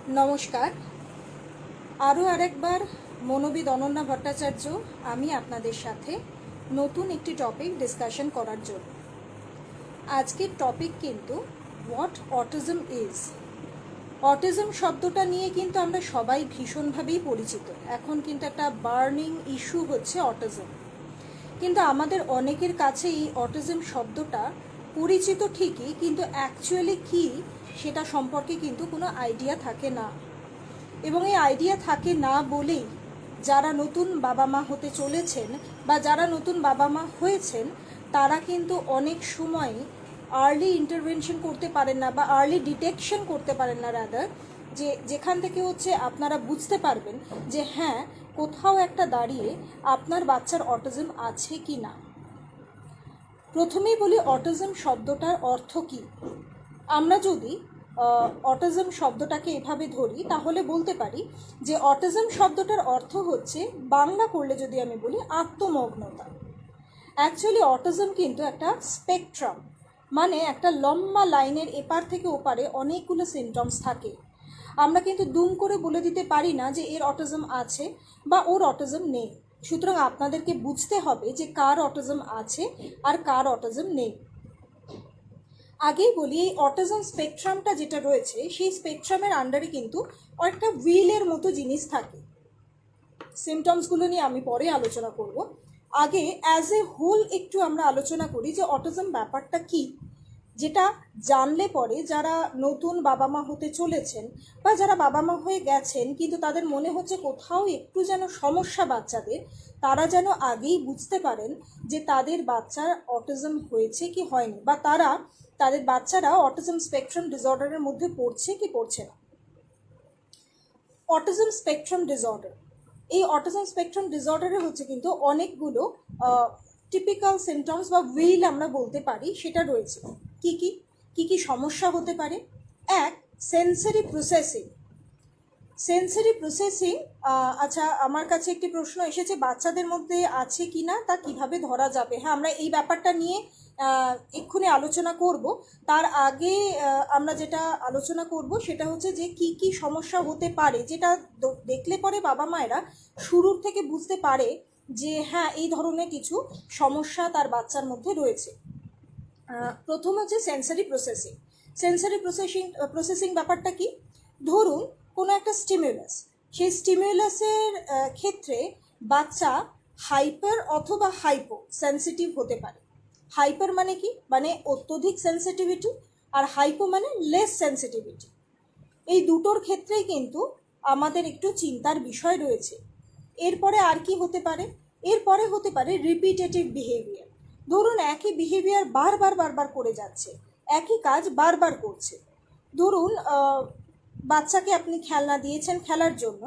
নমস্কার। আরও আরেকবার মনোবিদ অনন্যা ভট্টাচার্য আমি আপনাদের সাথে নতুন একটি টপিক ডিসকাশন করার জন্য। আজকের টপিক কিন্তু হোয়াট অটিজম ইজ। অটিজম শব্দটা নিয়ে কিন্তু আমরা সবাই ভীষণভাবেই পরিচিত। এখন কিন্তু একটা বার্নিং ইস্যু হচ্ছে অটিজম, কিন্তু আমাদের অনেকের কাছে এই অটিজম শব্দটা পরিচিত ঠিকই, কিন্তু অ্যাকচুয়ালি কী সেটা সম্পর্কে কিন্তু কোনো আইডিয়া থাকে না। এবং এই আইডিয়া থাকে না বলেই যারা নতুন বাবা মা হতে চলেছেন বা যারা নতুন বাবা মা হয়েছেন তারা কিন্তু অনেক সময় আর্লি ইন্টারভেনশন করতে পারেন না বা আর্লি ডিটেকশন করতে পারেন না, রাদার যেখান থেকে হচ্ছে আপনারা বুঝতে পারবেন যে হ্যাঁ, কোথাও একটা দাঁড়িয়ে আপনার বাচ্চার অটিজম আছে কি না। প্রথমেই বলি অটিজম শব্দটার অর্থ কী। আমরা যদি অটিজম শব্দটাকে এভাবে ধরি তাহলে বলতে পারি যে অটিজম শব্দটার অর্থ হচ্ছে, বাংলা করলে যদি আমি বলি, আত্মমগ্নতা। অ্যাকচুয়ালি অটিজম কিন্তু একটা স্পেকট্রাম, মানে একটা লম্বা লাইনের এপার থেকে ওপারে অনেকগুলো সিমটমস থাকে। আমরা কিন্তু দুম করে বলে দিতে পারি না যে এর অটিজম আছে বা ওর অটিজম নেই। সুতরাং আপনাদেরকে বুঝতে হবে যে কার অটিজম আছে আর কার অটিজম নেই। আগেই বলি, এই অটিজম স্পেকট্রামটা যেটা রয়েছে সেই স্পেকট্রামের আন্ডারে কিন্তু একটা হুইলের মতো জিনিস থাকে। সিমটমসগুলো নিয়ে আমি পরে আলোচনা করব। আগে অ্যাজ এ হোল একটু আমরা আলোচনা করি যে অটিজম ব্যাপারটা কি, যেটা জানলে পরে যারা নতুন বাবা মা হতে চলেছেন বা যারা বাবা মা হয়ে গেছেন কিন্তু তাদের মনে হচ্ছে কোথাও একটু যেন সমস্যা বাচ্চাদের, তারা যেন আগেই বুঝতে পারেন যে তাদের বাচ্চার অটিজম হয়েছে কি হয়নি, বা তাদের বাচ্চারা অটিজম স্পেকট্রাম ডিসঅর্ডারের মধ্যে পড়ছে কি পড়ছে না। অটিজম স্পেকট্রাম ডিসঅর্ডার, এই অটিজম স্পেকট্রাম ডিসঅর্ডারে হচ্ছে কিন্তু অনেকগুলো টিপিক্যাল সিমটমস বা হুইল আমরা বলতে পারি সেটা রয়েছে। কি কি কি কি সমস্যা হতে পারে? এক, সেন্সরি প্রসেসিং। সেন্সরি প্রসেসিং, আচ্ছা, আমার কাছে একটি প্রশ্ন এসেছে, বাচ্চাদের মধ্যে আছে কি না তা কিভাবে ধরা যাবে? হ্যাঁ, আমরা এই ব্যাপারটা নিয়ে এক্ষুনি আলোচনা করব। তার আগে আমরা যেটা আলোচনা করব সেটা হচ্ছে যে কি কি সমস্যা হতে পারে, যেটা দেখলে পরে বাবা মায়েরা শুরুর থেকে বুঝতে পারে যে হ্যাঁ, এই ধরনের কিছু সমস্যা তার বাচ্চার মধ্যে রয়েছে। প্রথম হচ্ছে সেন্সরি প্রসেসিং। সেন্সরি প্রসেসিং ব্যাপারটা কি? ধরুন কোনো একটা স্টিমুলাস, সেই স্টিমুলাসের ক্ষেত্রে বাচ্চা হাইপার অথবা হাইপো সেন্সিটিভ হতে পারে। হাইপার মানে কি? মানে অত্যধিক সেন্সিটিভিটি, আর হাইপো মানে লেস সেন্সিটিভিটি। এই দুটোর ক্ষেত্রেই কিন্তু আমাদের একটু চিন্তার বিষয় রয়েছে। এরপরে আর কি হতে পারে? এরপরে হতে পারে রিপিটেটিভ বিহেভিয়ার। ধরুন একই বিহেভিয়ার বারবার করে যাচ্ছে, একই কাজ বারবার করছে। ধরুন বাচ্চাকে আপনি খেলনা দিয়েছেন খেলার জন্য,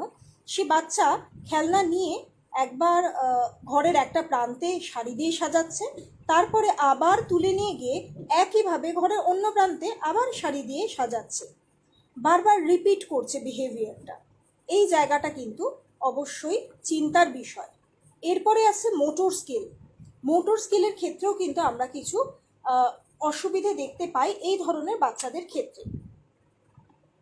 সে বাচ্চা খেলনা নিয়ে একবার ঘরের একটা প্রান্তে শাড়ি দিয়ে সাজাচ্ছে, তারপরে আবার তুলে নিয়ে গিয়ে একইভাবে ঘরের অন্য প্রান্তে আবার শাড়ি দিয়ে সাজাচ্ছে, বারবার রিপিট করছে বিহেভিয়ারটা। এই জায়গাটা কিন্তু অবশ্যই চিন্তার বিষয়। এরপরে আছে মোটর স্কিল। মোটর স্কিলের ক্ষেত্রেও কিন্তু আমরা কিছু অসুবিধে দেখতে পাই এই ধরনের বাচ্চাদের ক্ষেত্রে।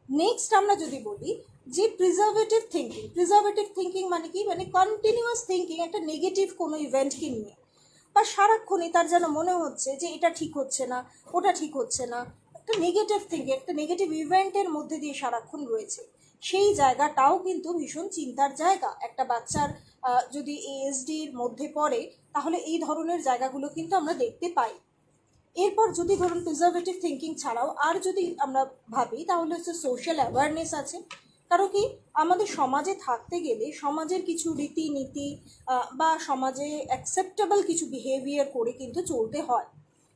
নেক্সট আমরা যদি বলি যে প্রিজার্ভেটিভ থিঙ্কিং। প্রিজার্ভেটিভ থিঙ্কিং মানে কি? মানে কন্টিনিউয়াস থিঙ্কিং একটা নেগেটিভ কোনো ইভেন্টকে নিয়ে, বা সারাক্ষণই তার যেন মনে হচ্ছে যে এটা ঠিক হচ্ছে না, ওটা ঠিক হচ্ছে না, একটা নেগেটিভ থিঙ্কিং, একটা নেগেটিভ ইভেন্টের মধ্যে দিয়ে সারাক্ষণ রয়েছে। সেই জায়গাটাও কিন্তু ভীষণ চিন্তার জায়গা। একটা বাচ্চার যদি এএসডির মধ্যে পড়ে তাহলে এই ধরনের জায়গাগুলো কিন্তু আমরা দেখতে পাই। এরপর যদি ধরুন প্রিজার্ভেটিভ থিঙ্কিং ছাড়াও আর যদি আমরা ভাবি তাহলে হচ্ছে সোশ্যাল অ্যাওয়ারনেস আছে। কারণ কি, আমাদের সমাজে থাকতে গেলে সমাজের কিছু রীতিনীতি বা সমাজে অ্যাকসেপ্টেবল কিছু বিহেভিয়ার করে কিন্তু চলতে হয়।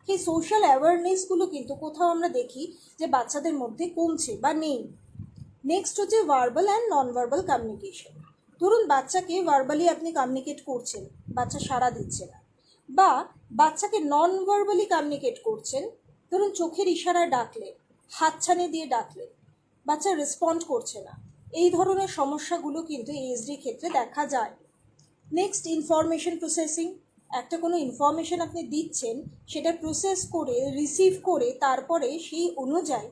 সেই সোশ্যাল অ্যাওয়ারনেসগুলো কিন্তু কোথাও আমরা দেখি যে বাচ্চাদের মধ্যে কমছে বা নেই। নেক্সট হচ্ছে verbal and non verbal communication. ধরুন বাচ্চাকে ভার্বালি আপনি কমিউনিকেট করছেন, বাচ্চা সাড়া দিচ্ছে না, বা বাচ্চাকে নন ভার্বালি কমিউনিকেট করছেন, ধরুন চোখের ইশারায় ডাকলেন, হাতছানি দিয়ে ডাকলেন, বাচ্চা রেসপন্ড করছে না। এই ধরনের সমস্যাগুলো কিন্তু এএসডি ক্ষেত্রে দেখা যায়। Next information processing. একটা কোনো ইনফরমেশন আপনি দিচ্ছেন, সেটা প্রসেস করে রিসিভ করে তারপরে সেই অনুযায়ী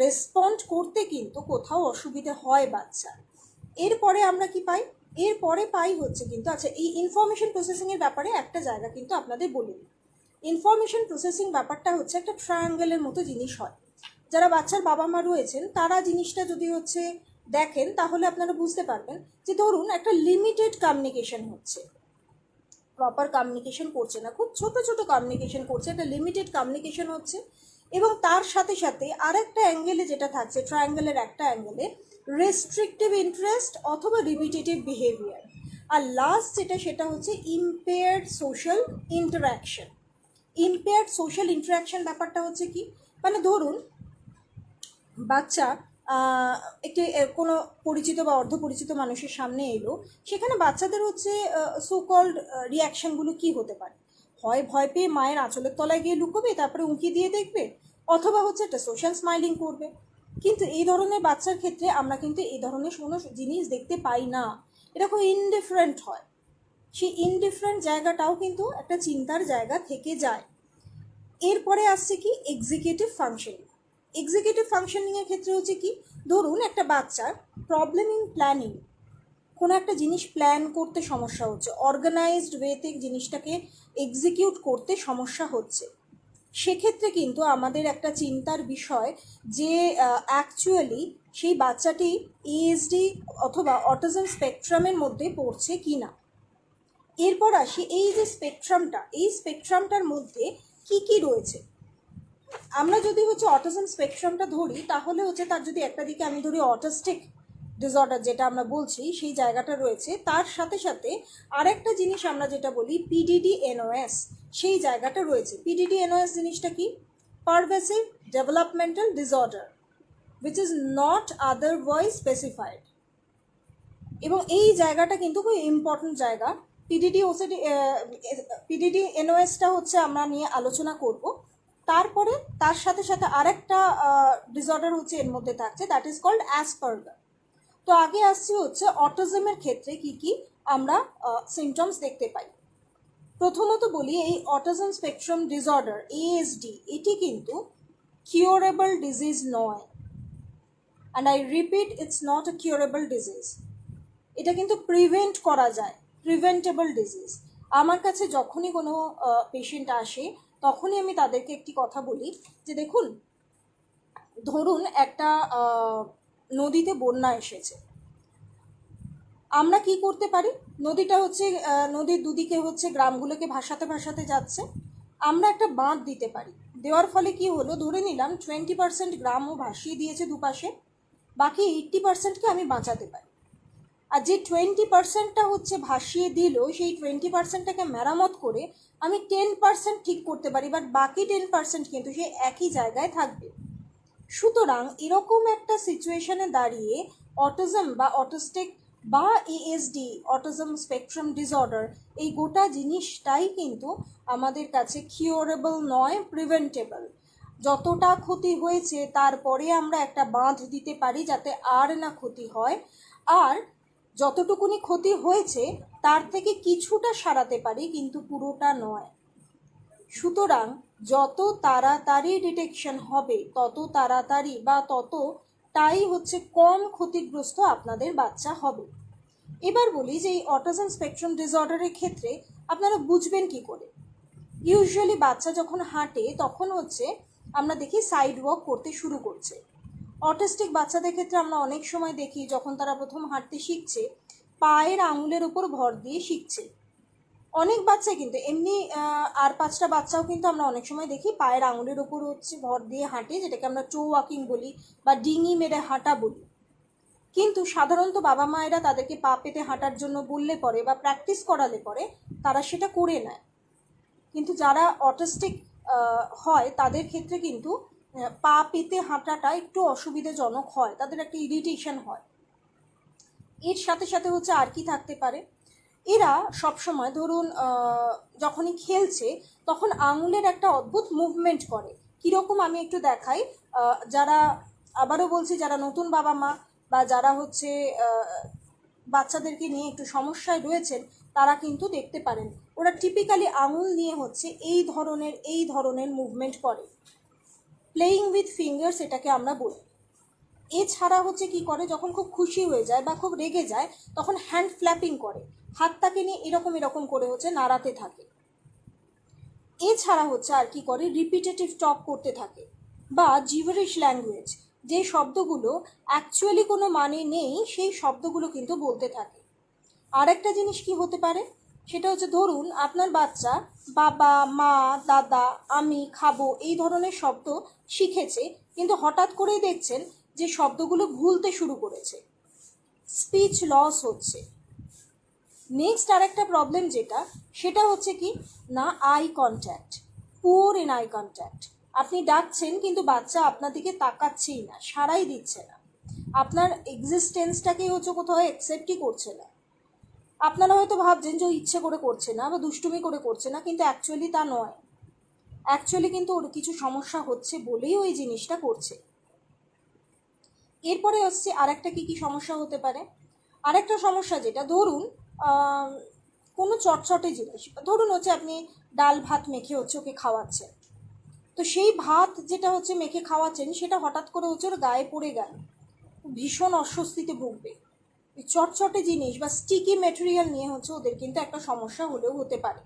রেসপন্ড করতে কিন্তু কোথাও অসুবিধে হয় বাচ্চার। এরপরে আমরা কি পাই? এরপরে পাই হচ্ছে কিন্তু, আচ্ছা এই ইনফরমেশন প্রসেসিংয়ের ব্যাপারে একটা জায়গা কিন্তু আপনাদের বলি। ইনফরমেশন প্রসেসিং ব্যাপারটা হচ্ছে একটা ট্রায়াঙ্গেলের মতো জিনিস হয়। যারা বাচ্চার বাবা মা রয়েছেন তারা জিনিসটা যদি হচ্ছে দেখেন তাহলে আপনারা বুঝতে পারবেন যে ধরুন একটা লিমিটেড কমিউনিকেশন হচ্ছে, প্রপার কমিউনিকেশন করছে না, খুব ছোট ছোট কমিউনিকেশন করছে, একটা লিমিটেড কমিউনিকেশন হচ্ছে, এবং তার সাথে সাথে আরেকটা অ্যাঙ্গেলে যেটা থাকছে, ট্রায়াঙ্গেলের একটা অ্যাঙ্গেলে রেস্ট্রিকটিভ ইন্টারেস্ট অথবা রিপিটেটিভ বিহেভিয়ার, আর লাস্ট যেটা সেটা হচ্ছে impaired social interaction. Impaired social interaction ব্যাপারটা হচ্ছে কি, মানে ধরুন বাচ্চা একটি কোনো পরিচিত বা অর্ধপরিচিত মানুষের সামনে এলো, সেখানে বাচ্চাদের হচ্ছে সো কল্ড রিয়াকশানগুলো কী হতে পারে? হয় ভয় পেয়ে মায়ের আঁচলের তলায় গিয়ে লুকোবে, তারপরে উঁকি দিয়ে দেখবে, অথবা হচ্ছে একটা সোশ্যাল স্মাইলিং করবে। কিন্তু এই ধরনের বাচ্চার ক্ষেত্রে আমরা কিন্তু এই ধরনের কোনো জিনিস দেখতে পাই না, এটা খুব ইনডিফারেন্ট হয়। সেই ইনডিফারেন্ট জায়গাটাও কিন্তু একটা চিন্তার জায়গা থেকে যায়। এরপরে আসছে কি এক্সিকিউটিভ ফাংশনিং। এক্সিকিউটিভ ফাংশনিংয়ের ক্ষেত্রে হচ্ছে কি, ধরুন একটা বাচ্চার প্রবলেম ইন প্ল্যানিং, কোনো একটা জিনিস প্ল্যান করতে সমস্যা হচ্ছে, অর্গানাইজড ওয়েতে জিনিসটাকে এক্সিকিউট করতে সমস্যা হচ্ছে, সেক্ষেত্রে কিন্তু আমাদের একটা চিন্তার বিষয় যে অ্যাকচুয়ালি সেই বাচ্চাটি এএসডি অথবা অটিজম স্পেকট্রামের মধ্যে পড়ছে কি না। এরপর আসি এই যে স্পেকট্রামটা, এই স্পেকট্রামটার মধ্যে কি কি রয়েছে। আমরা যদি হচ্ছে অটিজম স্পেকট্রামটা ধরি তাহলে হচ্ছে তার যদি একটা দিকে আমি ধরি অটিস্টিক ডিসঅর্ডার যেটা আমরা বলছি সেই জায়গাটা রয়েছে, তার সাথে সাথে আরেকটা জিনিস আমরা যেটা বলি পিডিডি এনওএস, সেই জায়গাটা রয়েছে। পিডিডি এনওএস জিনিসটা কি? পারভেসিভ developmental disorder which is not otherwise specified. এবং এই জায়গাটা কিন্তু খুব ইম্পর্টেন্ট জায়গা। পিডিডি এনওএসটা হচ্ছে আমরা নিয়ে আলোচনা করব। তারপরে তার সাথে সাথে আরেকটা ডিসঅর্ডার হচ্ছে এর মধ্যে থাকছে, দ্যাট ইজ কল্ড অ্যাসপারগার। তো আগে আসছি হচ্ছে অটিজমের ক্ষেত্রে কি কি আমরা সিমটমস দেখতে পাই। প্রথমত বলি এই অটিজম স্পেকট্রাম ডিসঅর্ডার এএসডি এটি কিন্তু কিউরেবল ডিজিজ নয়, and I repeat it's not a curable disease. এটা কিন্তু প্রিভেন্ট করা যায়, প্রিভেন্টেবল ডিজিজ। আমার কাছে যখনই কোনো পেশেন্ট আসে তখনই আমি তাদেরকে একটি কথা বলি যে দেখুন, ধরুন একটা নদীতে বন্যা এসেছে, আমরা কি করতে পারি? নদীটা হচ্ছে নদীর দুদিকে হচ্ছে গ্রামগুলোকে ভাসাতে ভাসাতে যাচ্ছে, আমরা একটা বাঁধ দিতে পারি। দেওয়ার ফলে কি হলো, ধরে নিলাম 20% গ্রামও ভাসিয়ে দিয়েছে দুপাশে, বাকি 80%কে আমি বাঁচাতে পারি। আর যে 20%টা হচ্ছে ভাসিয়ে দিল, সেই 20%টাকে মেরামত করে আমি 10% ঠিক করতে পারি, বাট বাকি 10% কিন্তু সেই একই জায়গায় থাকবে। সুতরাং এরকম একটা সিচুয়েশনে দাঁড়িয়ে অটিজম বা অটিস্টিক বা এএসডি অটিজম স্পেকট্রাম ডিসঅর্ডার এই গোটা জিনিসটাই কিন্তু আমাদের কাছে কিউরেবল নয়, প্রিভেন্টেবল। যতটা ক্ষতি হয়েছে তারপরে আমরা একটা বাঁধ দিতে পারি যাতে আর না ক্ষতি হয়, আর যতটুকুনি ক্ষতি হয়েছে তার থেকে কিছুটা সারাতে পারি, কিন্তু পুরোটা নয়। সুতরাং যত তাড়াতাড়ি ডিটেকশন হবে তত তাড়াতাড়ি বা ততটাই হচ্ছে কম ক্ষতিগ্রস্ত আপনাদের বাচ্চা হবে। এবার বলি যে এই অটিজম স্পেকট্রাম ডিসঅর্ডারের ক্ষেত্রে আপনারা বুঝবেন কি করে। ইউজুয়ালি বাচ্চা যখন হাঁটে তখন হচ্ছে আমরা দেখি সাইড ওয়াক করতে শুরু করছে। অটিস্টিক বাচ্চাদের ক্ষেত্রে আমরা অনেক সময় দেখি যখন তারা প্রথম হাঁটতে শিখছে পায়ের আঙুলের উপর ভর দিয়ে শিখছে। অনেক বাচ্চা কিন্তু এমনি আর 5টা বাচ্চাও কিন্তু আমরা অনেক সময় দেখি পায়ের আঙুলের ওপর হচ্ছে ভর দিয়ে হাঁটে, যেটাকে আমরা টো ওয়াকিং বলি বা ডিঙি মেরে হাঁটা বলি। কিন্তু সাধারণত বাবা মায়েরা তাদেরকে পা পেতে হাঁটার জন্য বললে পরে বা প্র্যাকটিস করালে পরে তারা সেটা করে নেয়। কিন্তু যারা অটিস্টিক হয় তাদের ক্ষেত্রে কিন্তু পা পেতে হাঁটাটা একটু অসুবিধাজনক হয়, তাদের একটা ইরিটেশন হয়। এর সাথে সাথে হচ্ছে আর কি থাকতে পারে, এরা সবসময় ধরুন যখনই খেলছে তখন আঙুলের একটা অদ্ভুত মুভমেন্ট করে। কীরকম আমি একটু দেখাই। যারা, আবারও বলছি, যারা নতুন বাবা মা বা যারা হচ্ছে বাচ্চাদেরকে নিয়ে একটু সমস্যায় রয়েছেন তারা কিন্তু দেখতে পারেন, ওরা টিপিক্যালি আঙুল নিয়ে হচ্ছে এই ধরনের মুভমেন্ট করে। প্লেয়িং উইথ ফিঙ্গার্স এটাকে আমরা বলি। এছাড়া হচ্ছে কি করে, যখন খুব খুশি হয়ে যায় বা খুব রেগে যায় তখন হ্যান্ড ফ্ল্যাপিং করে, হাতটাকে নিয়ে এরকম এরকম করে হচ্ছে নাড়াতে থাকে। এছাড়া হচ্ছে আর কি করে, রিপিটেটিভ টক করতে থাকে বা জিভারিশ ল্যাঙ্গুয়েজ, যে শব্দগুলো অ্যাকচুয়ালি কোনো মানে নেই সেই শব্দগুলো কিন্তু বলতে থাকে। আর একটা জিনিস কি হতে পারে, সেটা হচ্ছে ধরুন আপনার বাচ্চা বাবা, মা, দাদা, আমি, খাবো এই ধরনের শব্দ শিখেছে, কিন্তু হঠাৎ করেই দেখছেন যে শব্দগুলো ভুলতে শুরু করেছে, স্পিচ লস হচ্ছে। নেক্সট আর একটা প্রবলেম যেটা, সেটা হচ্ছে কি না, eye contact, poor in eye contact. আপনি ডাকছেন কিন্তু বাচ্চা আপনার দিকে তাকাচ্ছেই না, সাড়াই দিচ্ছে না, আপনার এক্সিস্টেন্সটাকেই হচ্ছে কোথাও অ্যাকসেপ্টই করছে না। আপনারা হয়তো ভাবছেন যে ও ইচ্ছে করে করছে না বা দুষ্টুমি করে করছে না, কিন্তু অ্যাকচুয়ালি তা নয়। অ্যাকচুয়ালি কিন্তু ওর কিছু সমস্যা হচ্ছে বলেই ওই জিনিসটা করছে। এরপরে হচ্ছে আরেকটা কী সমস্যা হতে পারে। আরেকটা সমস্যা যেটা, ধরুন কোনো চটচটে জিনিস, ধরুন হচ্ছে আপনি ডাল ভাত মেখে হচ্ছে ওকে খাওয়াচ্ছেন, তো সেই ভাত যেটা হচ্ছে মেখে খাওয়াচ্ছেন সেটা হঠাৎ করে হচ্ছে ওর গায়ে পড়ে গেল, ভীষণ অস্বস্তিতে ভুগবে। চটচটে জিনিস বা স্টিকি ম্যাটেরিয়াল নিয়ে হচ্ছে ওদের কিন্তু একটা সমস্যা হলেও হতে পারে।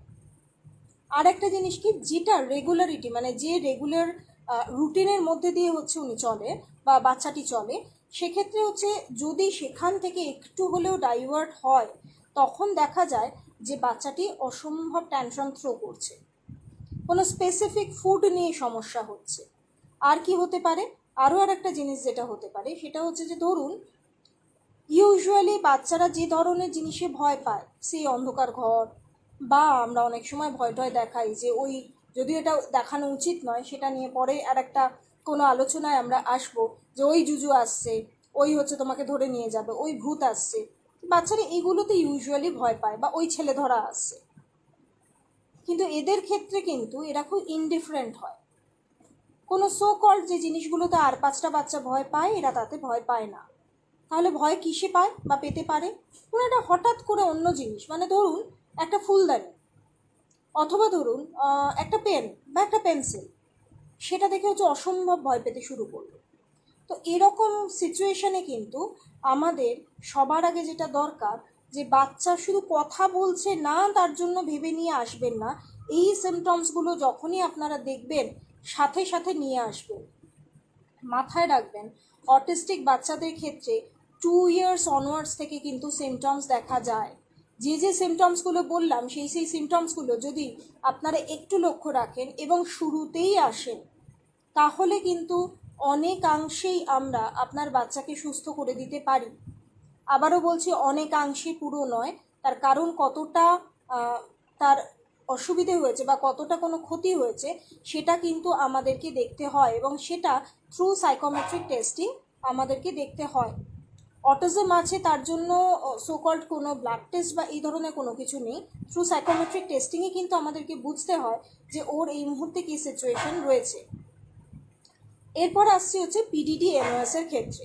আর একটা জিনিস কি, যেটা রেগুলারিটি, মানে যে রেগুলার রুটিনের মধ্যে দিয়ে হচ্ছে উনি চলে বা বাচ্চাটি চলে, সেক্ষেত্রে হচ্ছে যদি সেখান থেকে একটু হলেও ডাইভার্ট হয়, তখন দেখা যায় যে বাচ্চাটি অসম্ভব ট্যান্ট্রাম থ্রো করছে, কোনো স্পেসিফিক ফুড নিয়ে সমস্যা হচ্ছে। আর কি হতে পারে, আরও আর একটা জিনিস যেটা হতে পারে, সেটা হচ্ছে যে ধরুন ইউজুয়ালি বাচ্চারা যে ধরনের জিনিসে ভয় পায়, সেই অন্ধকার ঘর, বা আমরা অনেক সময় ভয় টয় দেখাই যে ওই, যদিও এটা দেখানো উচিত নয়, সেটা নিয়ে পরে আর একটা কোনো আলোচনায় আমরা আসবো, যে ওই জুজু আসছে, ওই হচ্ছে তোমাকে ধরে নিয়ে যাবে, ওই ভূত আসছে। বাচ্চারা এগুলোতে ইউজুয়ালি ভয় পায়, বা ওই ছেলে ধরা আসছে। কিন্তু এদের ক্ষেত্রে কিন্তু এরা খুব ইনডিফারেন্ট হয়, কোনো সো কল্ড যে জিনিসগুলোতে আর 5টা বাচ্চা ভয় পায়, এরা তাতে ভয় পায় না। তাহলে ভয় কিসে পায় বা পেতে পারে, কোনো একটা হঠাৎ করে অন্য জিনিস, মানে ধরুন একটা ফুলদানি, অথবা ধরুন একটা পেন বা একটা পেন্সিল, সেটা দেখে হচ্ছে অসম্ভব ভয় পেতে শুরু করলো। তো এরকম সিচুয়েশনে কিন্তু আমাদের সবার আগে যেটা দরকার, যে বাচ্চা শুধু কথা বলছে না তার জন্য ভেবে নিয়ে আসবেন না, এই সিমটমসগুলো যখনই আপনারা দেখবেন সাথে সাথে নিয়ে আসবেন। মাথায় রাখবেন, অটিস্টিক বাচ্চাদের ক্ষেত্রে 2 ইয়ার্স অনওয়ার্ডস থেকে কিন্তু সিমটমস দেখা যায়। যে সিমটমসগুলো বললাম, সেই সিমটমসগুলো যদি আপনারা একটু লক্ষ্য রাখেন এবং শুরুতেই আসেন, তাহলে কিন্তু অনেকাংশেই আমরা আপনার বাচ্চাকে সুস্থ করে দিতে পারি। আবারও বলছি, অনেকাংশে, পুরো নয়। তার কারণ কতটা তার অসুবিধে হয়েছে বা কতটা কোনো ক্ষতি হয়েছে, সেটা কিন্তু আমাদেরকে দেখতে হয়, এবং সেটা থ্রু সাইকোমেট্রিক টেস্টিং আমাদেরকে দেখতে হয়। অটিজম আছে তার জন্য সোকল্ড কোনো ব্লাড টেস্ট বা এই ধরনের কোনো কিছু নেই, থ্রু সাইকোমেট্রিক টেস্টিংয়ে কিন্তু আমাদেরকে বুঝতে হয় যে ওর এই মুহূর্তে কী সিচুয়েশন রয়েছে। এরপর আসছে হচ্ছে পিডিডি এনওএস এর ক্ষেত্রে।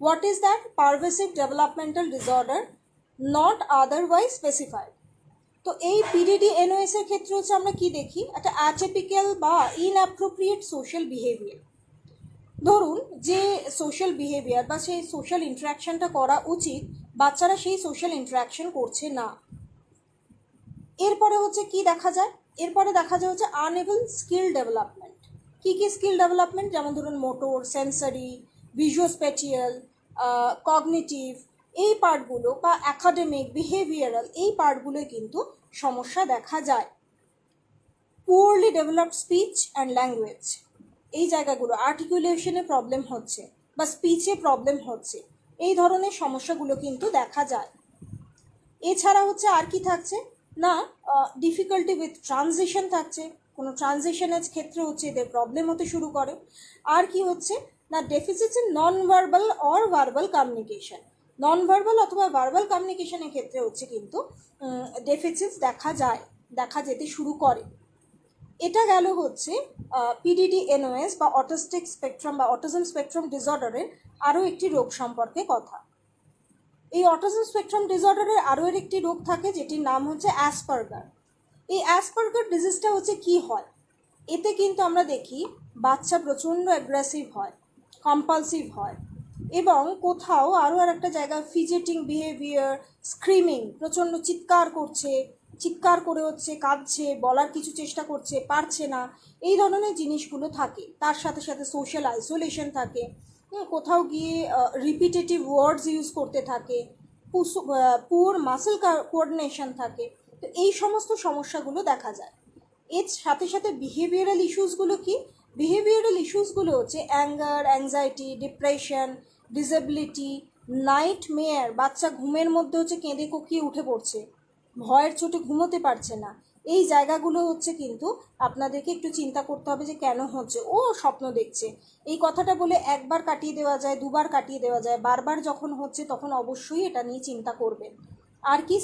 What is that? পারভেসিভ developmental disorder not otherwise specified. তো এই পিডিডি এনওএস এর ক্ষেত্রে হচ্ছে আমরা কি দেখি, একটা অ্যাটিপিক্যাল বা ইনঅ্যাপ্রোপ্রিয়েট সোশ্যাল বিহেভিয়ার। ধরুন যে সোশ্যাল বিহেভিয়ার বা সেই সোশ্যাল ইন্টারাকশনটা করা উচিত, বাচ্চারা সেই সোশ্যাল ইন্টারাকশন করছে না। এরপরে হচ্ছে কি দেখা যায়, এরপরে দেখা যায় হচ্ছে আনএবল স্কিল ডেভেলপমেন্ট। কী কী স্কিল ডেভেলপমেন্ট, যেমন ধরুন মোটর, সেন্সারি, ভিজুওস্পেটিয়াল, কগনিটিভ, এই পার্টগুলো, বা অ্যাকাডেমিক, বিহেভিয়ারাল, এই পার্টগুলোয় কিন্তু সমস্যা দেখা যায়। Poorly developed speech and language, এই জায়গাগুলো আর্টিকুলেশনে প্রবলেম হচ্ছে বা স্পিচে প্রবলেম হচ্ছে, এই ধরনের সমস্যাগুলো কিন্তু দেখা যায়। এছাড়া হচ্ছে আর কি থাকছে না, ডিফিকাল্টি উইথ ট্রানজিশন থাকছে, কোনো ট্রানজিশনের ক্ষেত্রে হচ্ছে এদের প্রবলেম হতে শুরু করে। আর কি হচ্ছে না, deficits in non verbal or verbal communication, non verbal অথবা ভার্বাল কমিউনিকেশনের ক্ষেত্রে হচ্ছে কিন্তু ডেফিসিটস দেখা যেতে শুরু করে। এটা গেল হচ্ছে পিডিডি এনওএস বা অটিস্টিক স্পেকট্রাম বা অটিজম স্পেকট্রাম ডিসঅর্ডারের আরও একটি রোগ সম্পর্কে কথা। এই অটিজম স্পেকট্রাম ডিসঅর্ডারের আরও একটি রোগ থাকে, যেটির নাম হচ্ছে অ্যাসপারগার। এই অ্যাসপারগার ডিজিজটা হচ্ছে কি হয়, এতে কিন্তু আমরা দেখি বাচ্চা প্রচণ্ড অ্যাগ্রেসিভ হয়, কম্পালসিভ হয়, এবং কোথাও আরও আর একটা জায়গা ফিজেটিং বিহেভিয়ার, স্ক্রিমিং, প্রচণ্ড চিৎকার করছে, চিৎকার করে হচ্ছে কাঁদছে, বলার কিছু চেষ্টা করছে, পারছে না, এই ধরনের জিনিসগুলো থাকে। তার সাথে সাথে সোশ্যাল আইসোলেশন থাকে, কোথাও গিয়ে রিপিটেটিভ ওয়ার্ডস ইউজ করতে থাকে, পুয়ার মাসেল কোঅর্ডিনেশন থাকে। তো এই সমস্ত সমস্যাগুলো দেখা যায়। এর সাথে সাথে বিহেভিয়ারাল ইস্যুসগুলো কি? বিহেভিয়ারাল ইস্যুসগুলো হচ্ছে anger, anxiety, depression, disability, nightmare, বাচ্চা ঘুমের মধ্যে হচ্ছে কেঁদে কোকিয়ে উঠে পড়ছে, ভয়ের চোটে ঘুমোতে পারছে না। এই জায়গাগুলো হচ্ছে কিন্তু আপনাদেরকে একটু চিন্তা করতে হবে যে কেন হচ্ছে। ও স্বপ্ন দেখছে, এই কথাটা বলে একবার কাটিয়ে দেওয়া যায়, দুবার কাটিয়ে দেওয়া যায়, বারবার যখন হচ্ছে তখন অবশ্যই এটা নিয়ে চিন্তা করবেন। আর কি,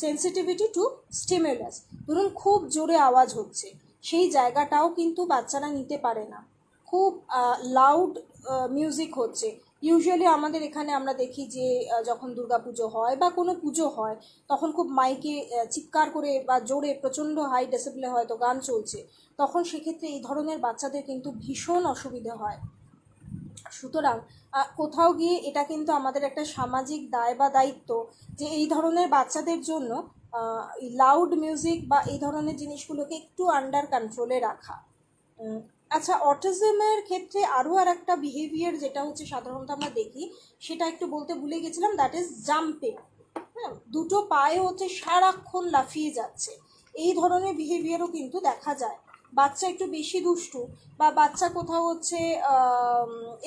সেন্সিটিভিটি টু স্টিমুলাস, ধরুন খুব জোরে আওয়াজ হচ্ছে, সেই জায়গাটাও কিন্তু বাচ্চারা নিতে পারে না। খুব লাউড মিউজিক হচ্ছে, ইউজুয়ালি আমাদের এখানে আমরা দেখি যে যখন দুর্গাপুজো হয় বা কোনো পুজো হয় তখন খুব মাইকে চিৎকার করে বা জোরে প্রচণ্ড হাই ডেসিবেলে হয়তো গান চলছে, তখন সেক্ষেত্রে এই ধরনের বাচ্চাদের কিন্তু ভীষণ অসুবিধে হয়। সুতরাং কোথাও গিয়ে এটা কিন্তু আমাদের একটা সামাজিক দায় বা দায়িত্ব যে এই ধরনের বাচ্চাদের জন্য লাউড মিউজিক বা এই ধরনের জিনিসগুলোকে একটু আন্ডার কন্ট্রোলে রাখা। আচ্ছা, অটিজমের ক্ষেত্রে আরও আর একটা বিহেভিয়ার যেটা হচ্ছে সাধারণত আমরা দেখি, সেটা একটু বলতে ভুলে গেছিলাম, দ্যাট ইজ জাম্পিং। হ্যাঁ, দুটো পায়ে হচ্ছে সারাক্ষণ লাফিয়ে যাচ্ছে, এই ধরনের বিহেভিয়ারও কিন্তু দেখা যায়। বাচ্চা একটু বেশি দুষ্টু বা বাচ্চা কোথাও হচ্ছে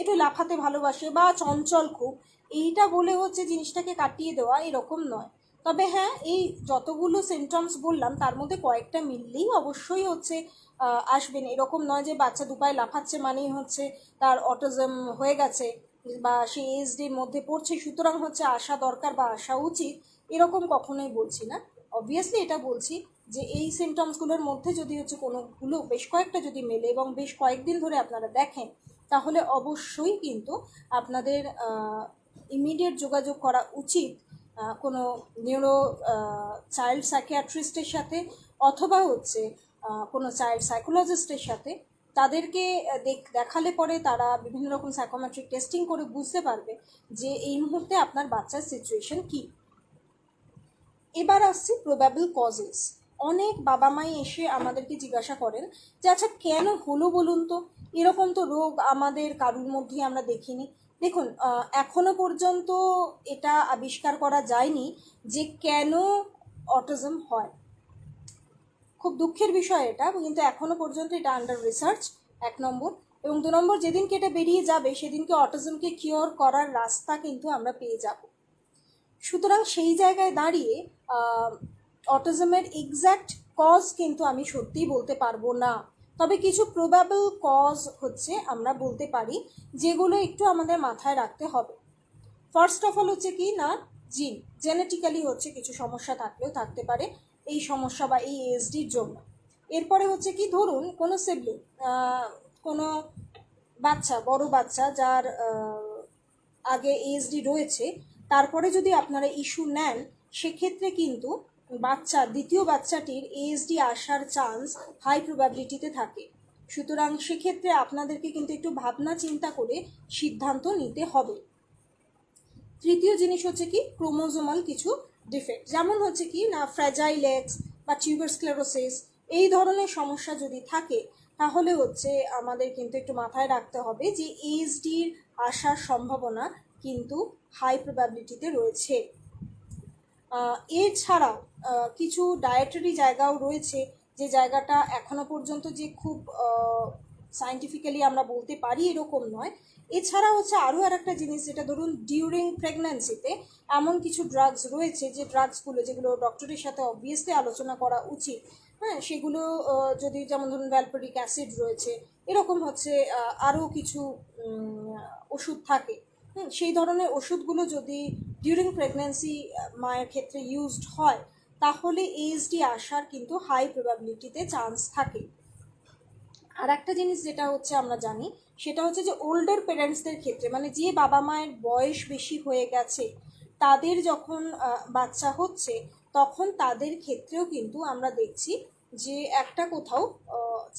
একটু লাফাতে ভালোবাসে বা চঞ্চল খুব, এইটা বলে হচ্ছে জিনিসটাকে কাটিয়ে দেওয়া এরকম নয়। তবে হ্যাঁ, এই যতগুলো সিমটমস বললাম তার মধ্যে কয়েকটা মিললেই অবশ্যই হচ্ছে আসবেন। এরকম নয় যে বাচ্চা দুপায়ে লাফাচ্ছে মানেই হচ্ছে তার অটিজম হয়ে গেছে বা সে এসডির মধ্যে পড়ছে, সুতরাং হচ্ছে আসা দরকার বা আসা উচিত, এরকম কখনোই বলছি না। অবভিয়াসলি এটা বলছি যে এই সিমটমসগুলোর মধ্যে যদি হচ্ছে কোনোগুলো, বেশ কয়েকটা যদি মেলে এবং বেশ কয়েকদিন ধরে আপনারা দেখেন, তাহলে অবশ্যই কিন্তু আপনাদের ইমিডিয়েট যোগাযোগ করা উচিত কোনো নিউরো চাইল্ড সাইকিয়াট্রিস্টের সাথে, অথবা হচ্ছে কোনো চাইল্ড সাইকোলজিস্টের সাথে। তাদেরকে দেখালে পরে তারা বিভিন্ন রকম সাইকোমেট্রিক টেস্টিং করে বুঝতে পারবে যে এই মুহূর্তে আপনার বাচ্চার সিচুয়েশন কী। এবার আসছি প্রবাবল কজেস। অনেক বাবা মাই এসে আমাদেরকে জিজ্ঞাসা করেন যে আচ্ছা কেন হলো বলুন তো, এরকম তো রোগ আমাদের কারুর মধ্যেই আমরা দেখিনি। দেখুন, এখনো পর্যন্ত এটা আবিষ্কার করা যায়নি যে কেন অটিজম হয়। খুব দুঃখের বিষয় এটা, কিন্তু এখনো পর্যন্ত এটা আন্ডার রিসার্চ, 1 নম্বর। এবং 2 নম্বর, যেদিনকে এটা বেরিয়ে যাবে সেদিনকে অটিজমকে কিওর করার রাস্তা কিন্তু আমরা পেয়ে যাব। সুতরাং সেই জায়গায় দাঁড়িয়ে অটিজমের এক্স্যাক্ট কজ কিন্তু আমি সত্যিই বলতে পারবো না। তবে কিছু প্রবাবল কজ হচ্ছে আমরা বলতে পারি, যেগুলো একটু আমাদের মাথায় রাখতে হবে। ফার্স্ট অফ অল হচ্ছে কি না, জেনেটিক্যালি হচ্ছে কিছু সমস্যা থাকলেও থাকতে পারে এই সমস্যা বা এই এসডির জন্য। এরপরে হচ্ছে কি, ধরুন কোনো সিবলিং, কোনো বাচ্চা, বড় বাচ্চা যার আগে এএসডি রয়েছে, তারপরে যদি আপনারা ইস্যু নেন, সেক্ষেত্রে কিন্তু দ্বিতীয় বাচ্চাটির এএসডি আসার চান্স হাই প্রবাবিলিটিতে থাকে। সুতরাং সেক্ষেত্রে আপনাদেরকে কিন্তু একটু ভাবনা চিন্তা করে সিদ্ধান্ত নিতে হবে। তৃতীয় জিনিস হচ্ছে কি, ক্রোমোজোমাল কিছু ডিফেক্ট, যেমন হচ্ছে কি না ফ্র্যাজাইল এক্স বা টিউবার স্ক্লেরোসিস, এই ধরনের সমস্যা যদি থাকে, তাহলে হচ্ছে আমাদের কিন্তু একটু মাথায় রাখতে হবে যে এএসডির আসার সম্ভাবনা কিন্তু হাই প্রবাবিলিটিতে রয়েছে। এছাড়াও কিছু ডায়েটারি জায়গাও রয়েছে, যে জায়গাটা এখনো পর্যন্ত যে খুব সায়েন্টিফিক্যালি আমরা বলতে পারি এরকম নয়। এছাড়া হচ্ছে আরও আর একটা জিনিস, যেটা ধরুন ডিউরিং প্রেগন্যান্সিতে এমন কিছু ড্রাগস রয়েছে, যে ড্রাগসগুলো যেগুলো ডক্টরের সাথে অবভিয়াসলি আলোচনা করা উচিত। হ্যাঁ, সেগুলো যদি, যেমন ধরুন ভ্যালপোরিক অ্যাসিড রয়েছে, এরকম হচ্ছে আরও কিছু ওষুধ থাকে। সেই ধরনের ওষুধগুলো যদি ডিউরিং প্রেগন্যান্সি মায়ের ক্ষেত্রে ইউজড হয়, তাহলে এএসডি আসার কিন্তু হাই প্রবাবিলিটিতে চান্স থাকে। আর একটা জিনিস যেটা হচ্ছে আমরা জানি, সেটা হচ্ছে যে ওল্ডার পেরেন্টসদের ক্ষেত্রে, মানে যে বাবা মায়ের বয়স বেশি হয়ে গেছে, তাদের যখন বাচ্চা হচ্ছে, তখন তাদের ক্ষেত্রেও কিন্তু আমরা দেখছি যে একটা কোথাও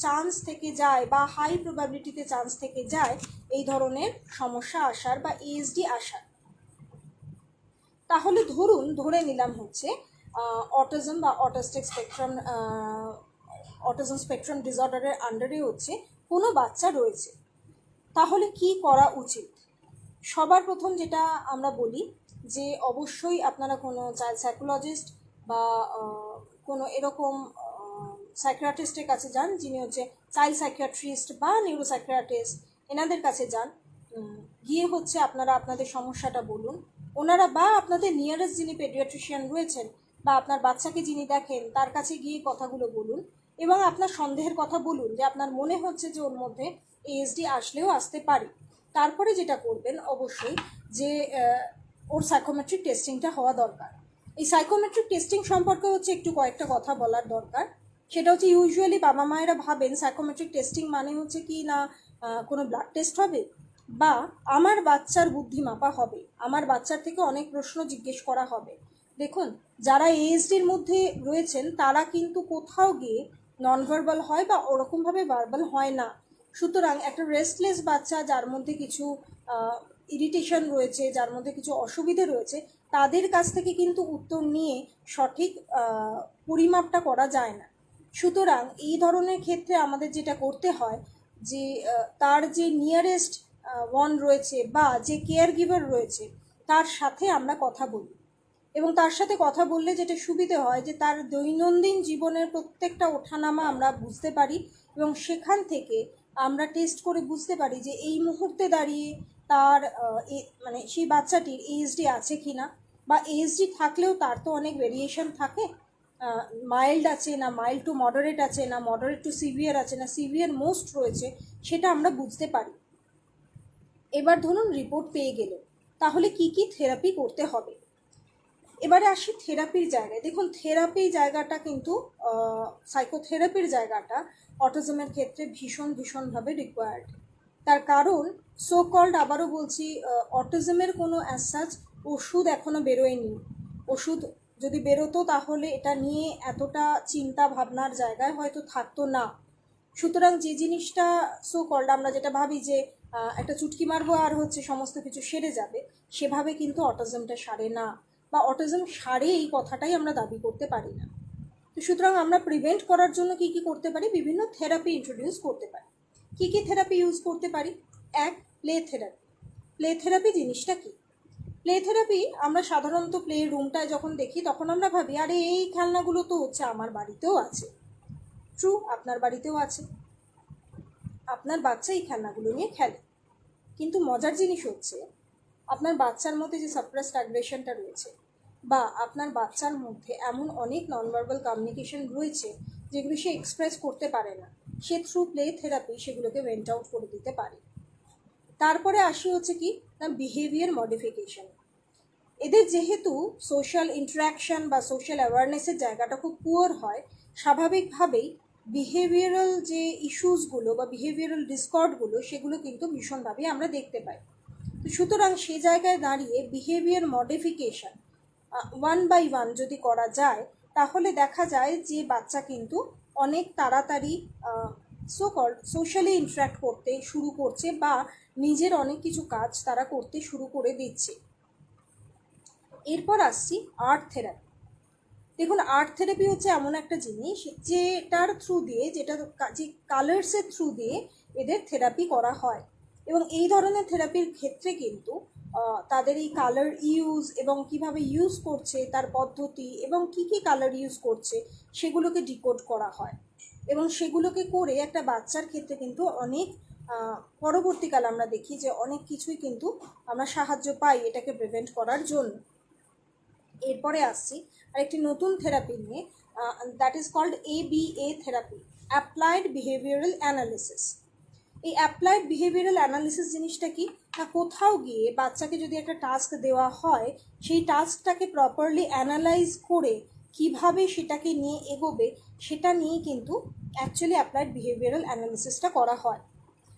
চান্স থেকে যায় বা হাই প্রবাবিলিটিতে চান্স থেকে যায় এই ধরনের সমস্যা আসার বা এএসডি আসার। তাহলে ধরুন ধরে নিলাম হচ্ছে অটিজম বা অটিজম স্পেকট্রাম ডিসঅর্ডারের আন্ডারে হচ্ছে কোনো বাচ্চা রয়েছে, তাহলে কি করা উচিত? সবার প্রথম যেটা আমরা বলি যে অবশ্যই আপনারা কোনো চাইল্ড সাইকোলজিস্ট বা কোনো এরকম সাইকিয়াট্রিস্টের কাছে যান, যিনি হচ্ছে চাইল্ড সাইকিয়াট্রিস্ট বা নিউরোসাইকিয়াট্রিস্ট, এনাদের কাছে যান। গিয়ে হচ্ছে আপনারা আপনাদের সমস্যাটা বলুন। ওনারা বা আপনাদের নিয়ারেস্ট যিনি পেডিয়াট্রিশিয়ান রয়েছেন বা আপনার বাচ্চাকে যিনি দেখেন তার কাছে গিয়ে কথাগুলো বলুন এবং আপনার সন্দেহের কথা বলুন যে আপনার মনে হচ্ছে যে ওর মধ্যে এএসডি আসলেও আসতে পারে। তারপরে যেটা করবেন অবশ্যই যে ওর সাইকোমেট্রিক টেস্টিংটা হওয়া দরকার। এই সাইকোমেট্রিক টেস্টিং সম্পর্কে হচ্ছে একটু কয়েকটা কথা বলার দরকার। সেটা হচ্ছে ইউজুয়ালি বাবা মায়েরা ভাবেন সাইকোমেট্রিক টেস্টিং মানে হচ্ছে কি না কোনো ব্লাড টেস্ট হবে বা আমার বাচ্চার বুদ্ধি মাপা হবে, আমার বাচ্চার থেকে অনেক প্রশ্ন জিজ্ঞেস করা হবে। দেখুন, যারা এএসডির মধ্যে রয়েছেন তারা কিন্তু কোথাও গিয়ে নন ভার্বাল হয় বা ওরকমভাবে ভার্বাল হয় না। সুতরাং একটা রেস্টলেস বাচ্চা যার মধ্যে কিছু ইরিটেশন রয়েছে, যার মধ্যে কিছু অসুবিধে রয়েছে, তাদের কাছ থেকে কিন্তু উত্তর নিয়ে সঠিক পরিমাপটা করা যায় না। সুতরাং এই ধরনের ক্ষেত্রে আমাদের যেটা করতে হয় যে তার যে নিয়ারেস্ট ওয়ান রয়েছে বা যে কেয়ার গিভার রয়েছে তার সাথে আমরা কথা বলি এবং তার সাথে কথা বললে যেটা সুবিধে হয় যে তার দৈনন্দিন জীবনের প্রত্যেকটা ওঠানামা আমরা বুঝতে পারি এবং সেখান থেকে আমরা টেস্ট করে বুঝতে পারি যে এই মুহূর্তে দাঁড়িয়ে তার মানে সেই বাচ্চাটির এএসডি আছে কি না, বা এএসডি থাকলেও তার তো অনেক ভেরিয়েশন থাকে, মাইল্ড আছে না মাইল্ড টু মডারেট আছে না মডারেট টু সিভিয়ার আছে না সিভিয়ার মোস্ট রয়েছে, সেটা আমরা বুঝতে পারি। এবার ধরুন রিপোর্ট পেয়ে গেল, তাহলে কি কি থেরাপি করতে হবে। এবারে আসি থেরাপির জায়গায়। দেখুন, থেরাপির জায়গাটা কিন্তু সাইকোথেরাপির জায়গাটা অটিজমের ক্ষেত্রে ভীষণভাবে রিকোয়ার্ড। তার কারণ সো কল্ড, আবারও বলছি, অটিজমের কোনো অ্যাজ সাচ ওষুধ এখনও বেরোয়নি। ওষুধ যদি বেরোতো তাহলে এটা নিয়ে এতটা চিন্তা ভাবনার জায়গায় হয়তো থাকতো না। সুতরাং যে জিনিসটা সো কল্ড আমরা যেটা ভাবি যে একটা চুটকি মারবো আর হচ্ছে সমস্ত কিছু সেরে যাবে, সেভাবে কিন্তু অটিজমটা সারে না, বা অটিজম সারে এই কথাটাই আমরা দাবি করতে পারি না। তো সুতরাং আমরা প্রিভেন্ট করার জন্য কি কি করতে পারি, বিভিন্ন থেরাপি ইন্ট্রোডিউস করতে পারি। কি কি থেরাপি ইউজ করতে পারি? এক, প্লে থেরাপি। প্লে থেরাপি জিনিসটা কি? প্লে থেরাপি আমরা সাধারণত প্লে রুমটায় যখন দেখি তখন আমরা ভাবি আরে এই খেলনাগুলো তো হচ্ছে আমার বাড়িতেও আছে। ট্রু, আপনার বাড়িতেও আছে, আপনার বাচ্চা এই খেলনাগুলো নিয়ে খেলে। কিন্তু মজার জিনিস হচ্ছে আপনার বাচ্চার মধ্যে যে সাপ্রেসড অ্যাগ্রেশনটা রয়েছে বা আপনার বাচ্চার মধ্যে এমন অনেক নন ভার্বাল কমিউনিকেশন রয়েছে যেগুলো সে এক্সপ্রেস করতে পারে না, সে থ্রু প্লে থেরাপি সেগুলোকে ভেন্ট আউট করে দিতে পারে। তারপরে আসি হচ্ছে কি না বিহেভিয়ার মডিফিকেশন। এদের যেহেতু সোশ্যাল ইন্টারাকশন বা সোশ্যাল অ্যাওয়ারনেসের জায়গাটা খুব পুয়ার হয়, স্বাভাবিকভাবেই বিহেভিয়ারাল যে ইস্যুসগুলো বা বিহেভিয়ারাল ডিসকর্ডগুলো সেগুলো কিন্তু ভীষণভাবে আমরা দেখতে পাই। তো সুতরাং সে জায়গায় দাঁড়িয়ে behaviour modification one by one যদি করা যায় তাহলে দেখা যায় যে বাচ্চা কিন্তু অনেক তাড়াতাড়ি সো কল্ড সোশ্যালি ইন্টারাক্ট করতে শুরু করছে বা নিজের অনেক কিছু কাজ তারা করতে শুরু করে দিচ্ছে। এরপর আসছি আর্ট থেরাপি। দেখুন, আর্ট থেরাপি হচ্ছে এমন একটা জিনিস যেটার থ্রু দিয়ে যে কালার্সের থ্রু দিয়ে এদের থেরাপি করা হয় এবং এই ধরনের থেরাপির ক্ষেত্রে কিন্তু তাদের এই কালার ইউজ এবং কিভাবে ইউজ করছে তার পদ্ধতি এবং কি কি কালার ইউজ করছে সেগুলোকে ডিকোড করা হয় এবং সেগুলোকে করে একটা বাচ্চার ক্ষেত্রে কিন্তু অনেক পরবর্তীকালে আমরা দেখি যে অনেক কিছুই কিন্তু আমরা সাহায্য পাই এটাকে প্রিভেন্ট করার জন্য। এরপরে আসছি আরেকটি নতুন থেরাপি নিয়ে, that is called ABA therapy, applied behavioural analysis. এই অ্যাপ্লাইড বিহেভিয়ারাল অ্যানালিসিস জিনিসটা কি না, কোথাও গিয়ে বাচ্চাকে যদি একটা টাস্ক দেওয়া হয় সেই টাস্কটাকে প্রপারলি অ্যানালাইজ করে কিভাবে সেটাকে নিয়ে এগোবে সেটা নিয়ে কিন্তু অ্যাকচুয়ালি অ্যাপ্লাইড বিহেভিয়ারাল অ্যানালিসিসটা করা হয়।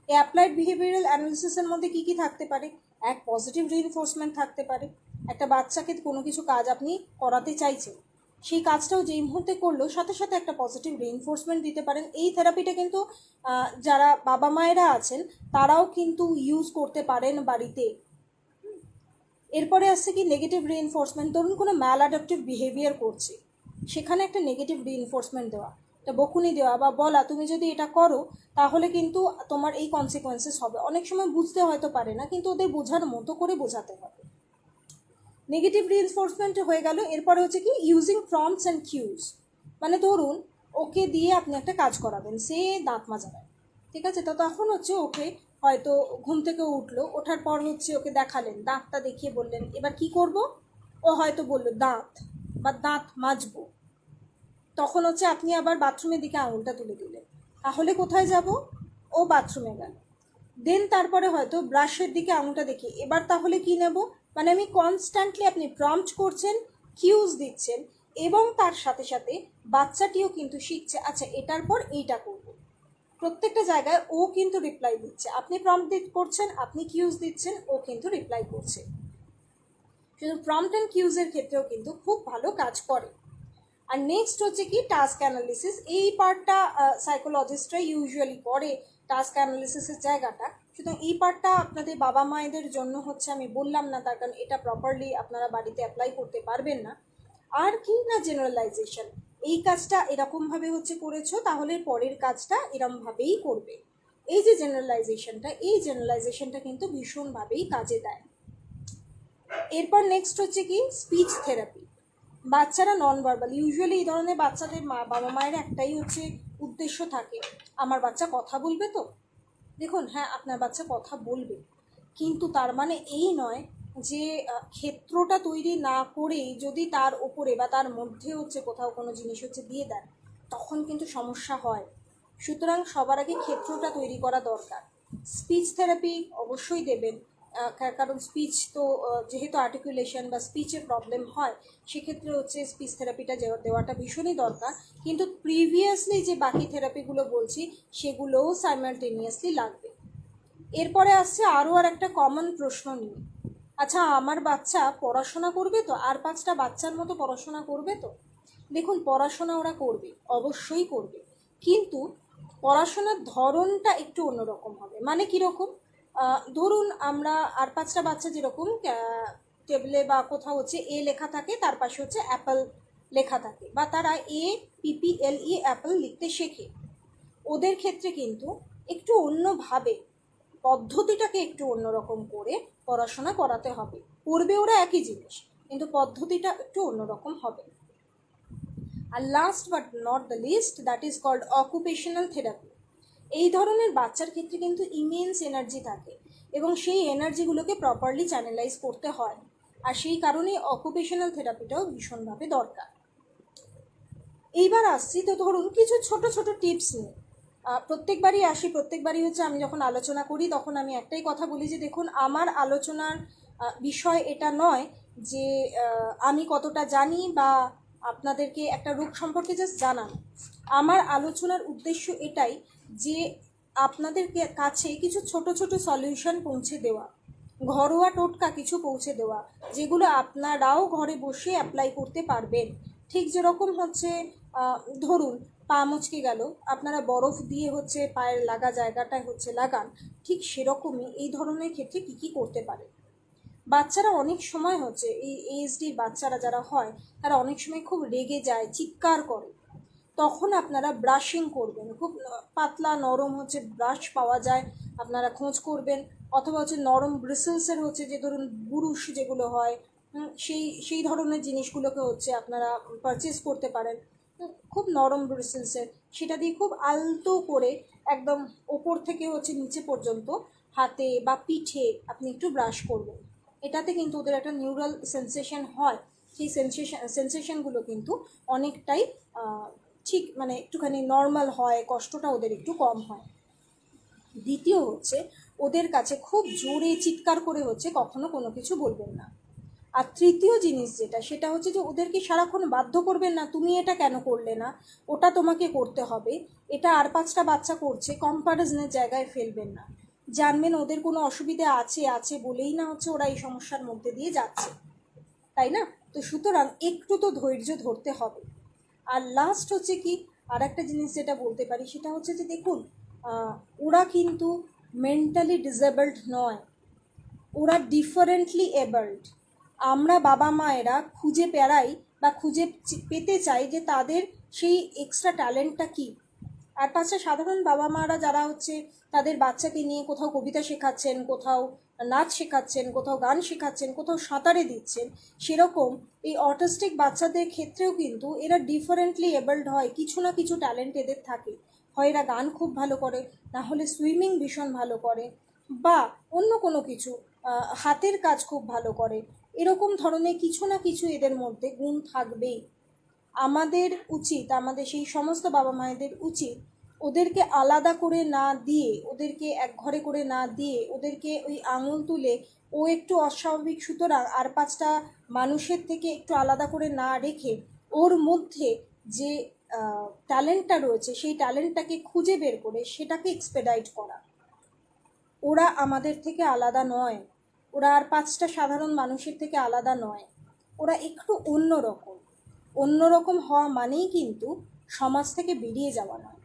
এই অ্যাপ্লাইড বিহেভিয়ারাল অ্যানালিসিসের মধ্যে কী কী থাকতে পারে? এক, পজিটিভ রিইনফোর্সমেন্ট থাকতে পারে। একটা বাচ্চাকে কোনো কিছু কাজ আপনি করাতে চাইছেন, সেই কাজটাও যেই মুহূর্তে করলো সাথে সাথে একটা পজিটিভ রিইনফোর্সমেন্ট দিতে পারেন। এই থেরাপিটা কিন্তু যারা বাবা মায়েরা আছেন তারাও কিন্তু ইউজ করতে পারেন বাড়িতে। এরপরে আসছে কি নেগেটিভ রিইনফোর্সমেন্ট। ধরুন কোনো ম্যাল অ্যাডাপটিভ বিহেভিয়ার করছে, সেখানে একটা নেগেটিভ রিইনফোর্সমেন্ট দেওয়া, একটা বকুনি দেওয়া বা বলা তুমি যদি এটা করো তাহলে কিন্তু তোমার এই কনসিকোয়েন্সেস হবে। অনেক সময় বুঝতে হয়তো পারে না, কিন্তু ওদের বোঝার মতো করে বোঝাতে হবে। নেগেটিভ রিইনফোর্সমেন্ট হয়ে গেল। এরপরে হচ্ছে কি ইউজিং প্রম্পটস অ্যান্ড কিউজ। মানে ধরুন ওকে দিয়ে আপনি একটা কাজ করাবেন, সে দাঁত মাজাবেন, ঠিক আছে? তো তখন হচ্ছে ওকে হয়তো ঘুম থেকে উঠলো, ওঠার পর হচ্ছে ওকে দেখালেন, দাঁতটা দেখিয়ে বললেন এবার কি করব, ও হয়তো বললো দাঁত বা দাঁত মাজবো। তখন হচ্ছে আপনি আবার বাথরুমের দিকে আঙুলটা তুলে দিলেন, তাহলে কোথায় যাব, ও বাথরুমে গেল। দেন তারপরে হয়তো ব্রাশের দিকে আঙুলটা দেখি, এবার তাহলে কি নেব। মানে আমি কনস্ট্যান্টলি আপনি প্রম্পট করছেন, কিউজ দিচ্ছেন, এবং তার সাথে সাথে বাচ্চাটিও কিন্তু শিখছে আচ্ছা এটার পর এইটা করব। প্রত্যেকটা জায়গায় ও কিন্তু রিপ্লাই দিচ্ছে, আপনি প্রম্পট করছেন, আপনি কিউজ দিচ্ছেন, ও কিন্তু রিপ্লাই করছে। শুধু প্রম্পট অ্যান্ড কিউজের ক্ষেত্রেও কিন্তু খুব ভালো কাজ করে। আর নেক্সট হচ্ছে কি টাস্ক অ্যানালিসিস। এই পার্টটা সাইকোলজিস্টরা ইউজুয়ালি করে, টাস্ক অ্যানালিসিসের জায়গাটা। সুতরাং এই পার্টটা আপনাদের বাবা মায়েদের জন্য হচ্ছে আমি বললাম না, তার কারণ এটা প্রপারলি আপনারা বাড়িতে অ্যাপ্লাই করতে পারবেন না। আর কি না জেনারেলাইজেশন, এই কাজটা এরকমভাবে হচ্ছে করেছো তাহলে পরের কাজটা এরমভাবেই করবে। এই যে জেনারেলাইজেশনটা, এই জেনারেলাইজেশনটা কিন্তু ভীষণভাবেই কাজে দেয়। এরপর নেক্সট হচ্ছে কি স্পিচ থেরাপি। বাচ্চারা নন ভার্বাল, ইউজুয়ালি এই ধরনের বাচ্চাদের বাবা মায়ের একটাই হচ্ছে উদ্দেশ্য থাকে, আমার বাচ্চা কথা বলবে তো। দেখুন হ্যাঁ আপনার বাচ্চা কথা বলবে, কিন্তু তার মানে এই নয় যে ক্ষেত্রটা তৈরি না করেই যদি তার ওপরে বা তার মধ্যে হচ্ছে কোথাও কোনো জিনিস হচ্ছে দিয়ে দেন, তখন কিন্তু সমস্যা হয়। সুতরাং সবার আগে ক্ষেত্রটা তৈরি করা দরকার। স্পিচ থেরাপি অবশ্যই দেবেন, কারণ স্পিচ তো যেহেতু আর্টিকুলেশন বা স্পিচে প্রবলেম হয়, সেক্ষেত্রে হচ্ছে স্পিচ থেরাপিটা দেওয়াটা ভীষণই দরকার। কিন্তু প্রিভিয়াসলি যে বাকি থেরাপিগুলো বলছি সেগুলোও সাইমালটেনিয়াসলি লাগবে। এরপরে আসছে আরও আর একটা কমন প্রশ্ন নিয়ে, আচ্ছা আমার বাচ্চা পড়াশোনা করবে তো, আর 5টা বাচ্চার মতো পড়াশোনা করবে তো? দেখুন পড়াশোনা ওরা করবে, অবশ্যই করবে, কিন্তু পড়াশোনার ধরনটা একটু অন্যরকম হবে। মানে কীরকম, ধরুন আমরা আর 5টা বাচ্চা যেরকম টেবিলে বা কোথাও হচ্ছে এ লেখা থাকে, তার পাশে হচ্ছে অ্যাপেল লেখা থাকে, বা তারা APPLE অ্যাপেল লিখতে শেখে। ওদের ক্ষেত্রে কিন্তু একটু অন্যভাবে পদ্ধতিটাকে একটু অন্যরকম করে পড়াশোনা করাতে হবে। পড়বে ওরা একই জিনিস, কিন্তু পদ্ধতিটা একটু অন্যরকম হবে। আর last but not the least, that is called occupational therapy. এই ধরনের বাচ্চার ক্ষেত্রে কিন্তু ইমেন্স এনার্জি থাকে, এবং সেই এনার্জিগুলোকে প্রপারলি চ্যানেলাইজ করতে হয়। আর সেই কারণেই অকুপেশনাল থেরাপিটাও ভীষণভাবে দরকার। এইবার আসছি তো ধরুন কিছু ছোট ছোট টিপস নিয়ে। প্রত্যেকবারই প্রত্যেকবারই হচ্ছে আমি যখন আলোচনা করি তখন আমি একটাই কথা বলি যে দেখুন আমার আলোচনার বিষয় এটা নয় যে আমি কতটা জানি বা আপনাদেরকে একটা রোগ সম্পর্কে জাস্ট জানানো। আমার আলোচনার উদ্দেশ্য এটাই যে আপনাদেরকে কাছে কিছু ছোট ছোট সলিউশন পৌঁছে দেওয়া, ঘরোয়া টোটকা কিছু পৌঁছে দেওয়া, যেগুলো আপনারাও ঘরে বসে অ্যাপ্লাই করতে পারবেন। ঠিক যেরকম হচ্ছে ধরুন পা মুচকে গেল, আপনারা বরফ দিয়ে হচ্ছে পায়ের লাগা জায়গাটায় হচ্ছে লাগান, ঠিক সেরকমই এই ধরনের ক্ষেত্রে কী কী করতে পারে। বাচ্চারা অনেক সময় হচ্ছে এই ASD বাচ্চারা যারা হয় তারা অনেক সময় খুব রেগে যায়, চিৎকার করে, তখন আপনারা ব্রাশিং করবেন। খুব পাতলা নরম হচ্ছে ব্রাশ পাওয়া যায়, আপনারা খোঁজ করবেন। অথবা হচ্ছে নরম ব্রিসেলসের হচ্ছে যে ধরুন বুরুশ যেগুলো হয়, সেই ধরনের জিনিসগুলোকে হচ্ছে আপনারা পারচেস করতে পারেন। খুব নরম ব্রিসেলসের, সেটা দিয়ে খুব আলতো করে একদম ওপর থেকে হচ্ছে নিচে পর্যন্ত হাতে বা পিঠে আপনি একটু ব্রাশ করবেন। এটাতে কিন্তু ওদের একটা নিউরাল সেন্সেশন হয়, সেই সেন্সেশনগুলো কিন্তু অনেকটাই ঠিক মানে একটুখানি নর্মাল হয়, কষ্টটা ওদের একটু কম হয়। দ্বিতীয় হচ্ছে ওদের কাছে খুব জোরে চিৎকার করে হচ্ছে কখনো কোনো কিছু বলবেন না। আর তৃতীয় জিনিস যেটা, সেটা হচ্ছে যে ওদেরকে সারাক্ষণ বাধ্য করবেন না, তুমি এটা কেন করলে না, ওটা তোমাকে করতে হবে, এটা আর 5টা বাচ্চা করছে, কম্প্যারিজনের জায়গায় ফেলবেন না। জানবেন ওদের কোনো অসুবিধা আছে বলেই না হচ্ছে ওরা এই সমস্যার মধ্যে দিয়ে যাচ্ছে, তাই না? তো সুতরাং একটু তো ধৈর্য ধরতে হবে। আর লাস্ট হচ্ছে কি, আর একটা জিনিস যেটা বলতে পারি সেটা হচ্ছে যে দেখুন, ওরা কিন্তু মেন্টালি ডিসেবলড নয়, ওরা ডিফারেন্টলি এবলড। আমরা বাবা মায়েরা খুঁজে বেড়াই বা খুঁজে পেতে চাই যে তাদের সেই এক্সট্রা ট্যালেন্টটা কী। আর তাছাড়া সাধারণ বাবা মারা যারা হচ্ছে তাদের বাচ্চাকে নিয়ে কোথাও কবিতা শেখাচ্ছেন, কোথাও নাচ শেখাচ্ছেন, কোথাও গান শেখাচ্ছেন, কোথাও সাঁতারে দিচ্ছেন, সেরকম এই অটিস্টিক বাচ্চাদের ক্ষেত্রেও কিন্তু এরা ডিফারেন্টলি এবলড হয়, কিছু না কিছু ট্যালেন্ট এদের থাকে। হয় এরা গান খুব ভালো করে, না হলে সুইমিং ভীষণ ভালো করে, বা অন্য কোনো কিছু হাতের কাজ খুব ভালো করে। এরকম ধরনের কিছু না কিছু এদের মধ্যে গুণ থাকবেই। আমাদের উচিত, আমাদের সেই সমস্ত বাবা মায়েদের উচিত ওদেরকে আলাদা করে না দিয়ে, ওদেরকে এক ঘরে করে না দিয়ে, ওদেরকে ওই আঙুল তুলে ও একটু অস্বাভাবিক সুতরাং আর পাঁচটা মানুষের থেকে একটু আলাদা করে না রেখে ওর মধ্যে যে ট্যালেন্টটা রয়েছে সেই ট্যালেন্টটাকে খুঁজে বের করে সেটাকে এক্সপেডাইট করা। ওরা আমাদের থেকে আলাদা নয়, ওরা আর পাঁচটা সাধারণ মানুষের থেকে আলাদা নয়, ওরা একটু অন্যরকম। অন্যরকম হওয়া মানেই কিন্তু সমাজ থেকে বেরিয়ে যাওয়া নয়।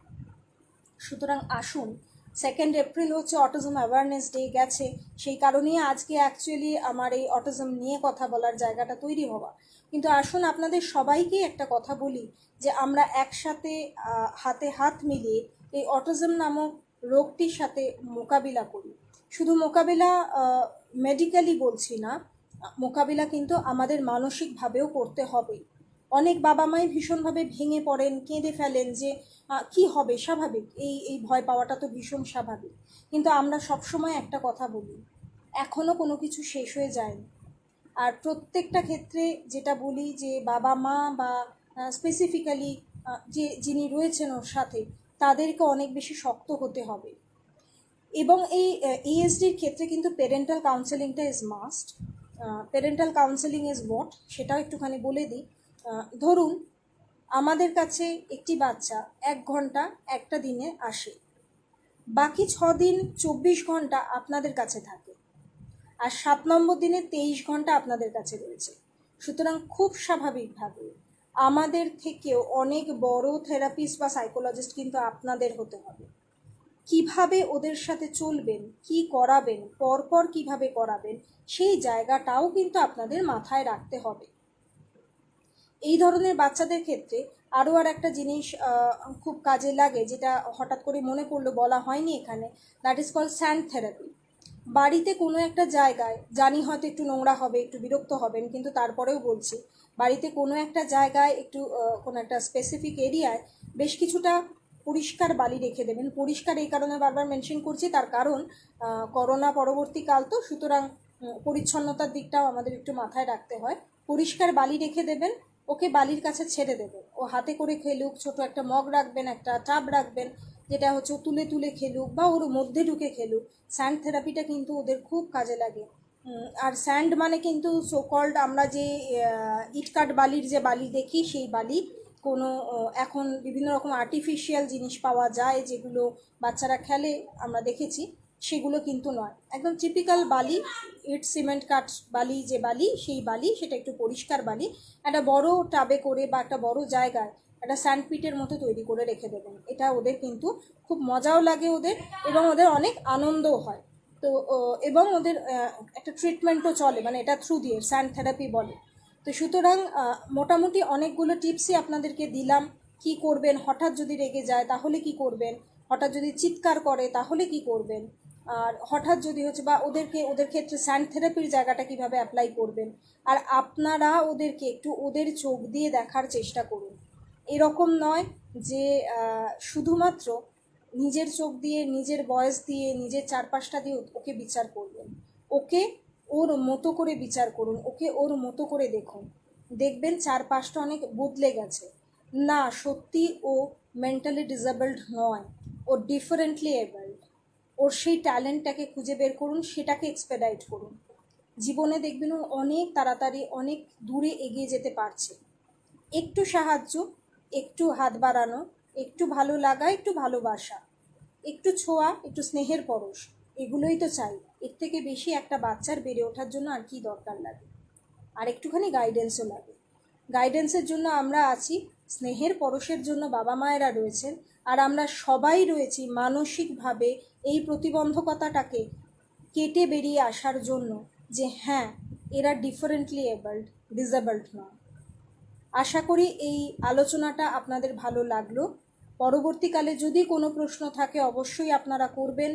সুতরাং আসুন, 2 এপ্রিল হচ্ছে অটিজম অ্যাওয়ারনেস ডে গেছে, সেই কারণেই আজকে অ্যাকচুয়ালি আমার এই অটিজম নিয়ে কথা বলার জায়গাটা তৈরি হওয়া। কিন্তু আসুন আপনাদের সবাইকেই একটা কথা বলি যে আমরা একসাথে হাতে হাত মিলিয়ে এই অটিজম নামক রোগটির সাথে মোকাবিলা করি। শুধু মোকাবিলা মেডিকেলি বলছি না, মোকাবিলা কিন্তু আমাদের মানসিকভাবেও করতে হবে। অনেক বাবা মাই ভীষণভাবে ভেঙে পড়েন, কেঁদে ফেলেন যে কি হবে, স্বাভাবিক, এই এই ভয় পাওয়াটা তো ভীষণ স্বাভাবিক। কিন্তু আমরা সবসময় একটা কথা বলি, এখনও কোনো কিছু শেষ হয়ে যায়নি। আর প্রত্যেকটা ক্ষেত্রে যেটা বলি যে বাবা মা বা স্পেসিফিক্যালি যে যিনি রয়েছেন ওর সাথে, তাদেরকে অনেক বেশি শক্ত হতে হবে। এবং এই এএসডির ক্ষেত্রে কিন্তু পেরেন্টাল কাউন্সেলিংটা is must. Parental counselling is what, সেটাও একটুখানি বলে দিই। ধরুন আমাদের কাছে একটি বাচ্চা 1 ঘন্টা একটা দিনে আসে, বাকি 6 দিন 24 ঘন্টা আপনাদের কাছে থাকে, আর 7 নম্বর দিনে 23 ঘন্টা আপনাদের কাছে রয়েছে। সুতরাং খুব স্বাভাবিকভাবে আমাদের থেকেও অনেক বড় থেরাপিস্ট বা সাইকোলজিস্ট কিন্তু আপনাদের হতে হবে। কিভাবে ওদের সাথে চলবেন, কি করাবেন, পরপর কিভাবে করাবেন, সেই জায়গাটাও কিন্তু আপনাদের মাথায় রাখতে হবে। এই ধরনের বাচ্চাদের ক্ষেত্রে আরও আর একটা জিনিস খুব কাজে লাগে, যেটা হঠাৎ করে মনে পড়লো, বলা হয়নি এখানে, that is call sand therapy. বাড়িতে কোনো একটা জায়গায়, জানি হয়তো একটু নোংরা হবে, একটু বিরক্ত হবেন, কিন্তু তারপরেও বলছি, বাড়িতে কোনো একটা জায়গায় একটু কোনো একটা স্পেসিফিক এরিয়ায় বেশ কিছুটা পরিষ্কার বালি রেখে দেবেন। পরিষ্কার এই কারণে বারবার মেনশন করছি, তার কারণ করোনা পরবর্তীকাল তো, সুতরাং পরিচ্ছন্নতার দিকটাও আমাদের একটু মাথায় রাখতে হয়। পরিষ্কার বালি রেখে দেবেন, ওকে বালির কাছে ছেড়ে দেবেন, ও হাতে করে খেলুক, ছোট একটা মগ রাখবেন, একটা টাব রাখবেন, যেটা হচ্ছে তুলে তুলে খেলুক বা ওর মধ্যে ঢুকে খেলুক। স্যান্ড থেরাপিটা কিন্তু ওদের খুব কাজে লাগে। আর স্যান্ড মানে কিন্তু সোকল্ড আমরা যে ইটকাট বালির যে বালি দেখি, সেই বালি কোনো এখন বিভিন্ন রকম আর্টিফিশিয়াল জিনিস পাওয়া যায় যেগুলো বাচ্চারা খেলে আমরা দেখেছি, সেগুলো কিন্তু নয়, একদম টিপিক্যাল বালি, ইট সিমেন্ট কাঠ বালি, যে বালি সেই বালি, সেটা একটু পরিষ্কার বালি একটা বড় টাবে করে বা একটা বড় জায়গায় একটা স্যান্ডপিটের মতো তৈরি করে রেখে দেবেন। এটা ওদের কিন্তু খুব মজাও লাগে ওদের, এবং ওদের অনেক আনন্দও হয়। তো এবং ওদের একটা ট্রিটমেন্টও চলে, মানে এটা থ্রু দিয়ে স্যান্ড থেরাপি বলে। তো সুতরাং মোটামুটি অনেকগুলো টিপসই আপনাদেরকে দিলাম। কি করবেন, হঠাৎ যদি রেগে যায় তাহলে কি করবেন, হঠাৎ যদি চিৎকার করে তাহলে কি করবেন, আর হঠাৎ যদি হচ্ছে বা ওদের ক্ষেত্রে স্যান্ড থেরাপির জায়গাটা কিভাবে অ্যাপ্লাই করবেন। আর আপনারা ওদেরকে একটু ওদের চোখ দিয়ে দেখার চেষ্টা করুন। এরকম নয় যে শুধুমাত্র নিজের চোখ দিয়ে, নিজের বয়স দিয়ে, নিজের চারপাশটা দিয়ে ওকে বিচার করবেন। ওকে ওর মতো করে বিচার করুন, ওকে ওর মতো করে দেখুন, দেখবেন চারপাশটা অনেক বদলে গেছে। না, সত্যি ও মেন্টালি ডিসেবলড নয়, ও ডিফারেন্টলি এবলড। ওর সেই ট্যালেন্টটাকে খুঁজে বের করুন, সেটাকে এক্সপেডাইট করুন। জীবনে দেখবেন ও অনেক তাড়াতাড়ি অনেক দূরে এগিয়ে যেতে পারছে। একটু সাহায্য, একটু হাত বাড়ানো, একটু ভালো লাগা, একটু ভালোবাসা, একটু ছোঁয়া, একটু স্নেহের পরশ, এগুলোই তো চাই। এর থেকে বেশি একটা বাচ্চার বেড়ে ওঠার জন্য আর কি দরকার লাগে। আর একটুখানি গাইডেন্সও লাগে। গাইডেন্সের জন্য আমরা আছি, স্নেহের পরশের জন্য বাবা মায়েরা রয়েছেন, আর আমরা সবাই রয়েছি মানসিকভাবে এই প্রতিবন্ধকতাটাকে কেটে বেরিয়ে আসার জন্য, যে হ্যাঁ এরা ডিফারেন্টলি ডিসেবলড নয়। আশা করি এই আলোচনাটা আপনাদের ভালো লাগলো। পরবর্তীকালে যদি কোনো প্রশ্ন থাকে অবশ্যই আপনারা করবেন।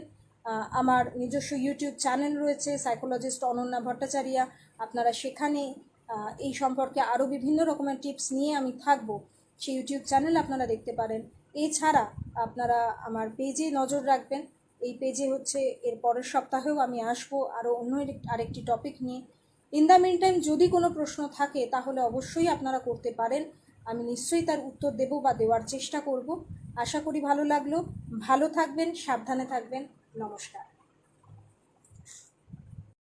আমার নিজস্ব ইউটিউব চ্যানেল রয়েছে সাইকোলজিস্ট অনন্যা ভট্টাচার্যা, আপনারা সেখানে এই সম্পর্কে আরও বিভিন্ন রকমের টিপস নিয়ে আমি থাকবো, সেই ইউটিউব চ্যানেল আপনারা দেখতে পারেন। এছাড়া আপনারা আমার পেজে নজর রাখবেন, এই পেজে হচ্ছে এর পরের সপ্তাহেও আমি আসবো আরও অন্য আরেকটি টপিক নিয়ে। ইন দ্য মিন টাইম যদি কোনো প্রশ্ন থাকে তাহলে অবশ্যই আপনারা করতে পারেন, আমি নিশ্চয়ই তার উত্তর দেব বা দেওয়ার চেষ্টা করব। আশা করি ভালো লাগলো। ভালো থাকবেন, সাবধানে থাকবেন। নমস্কার।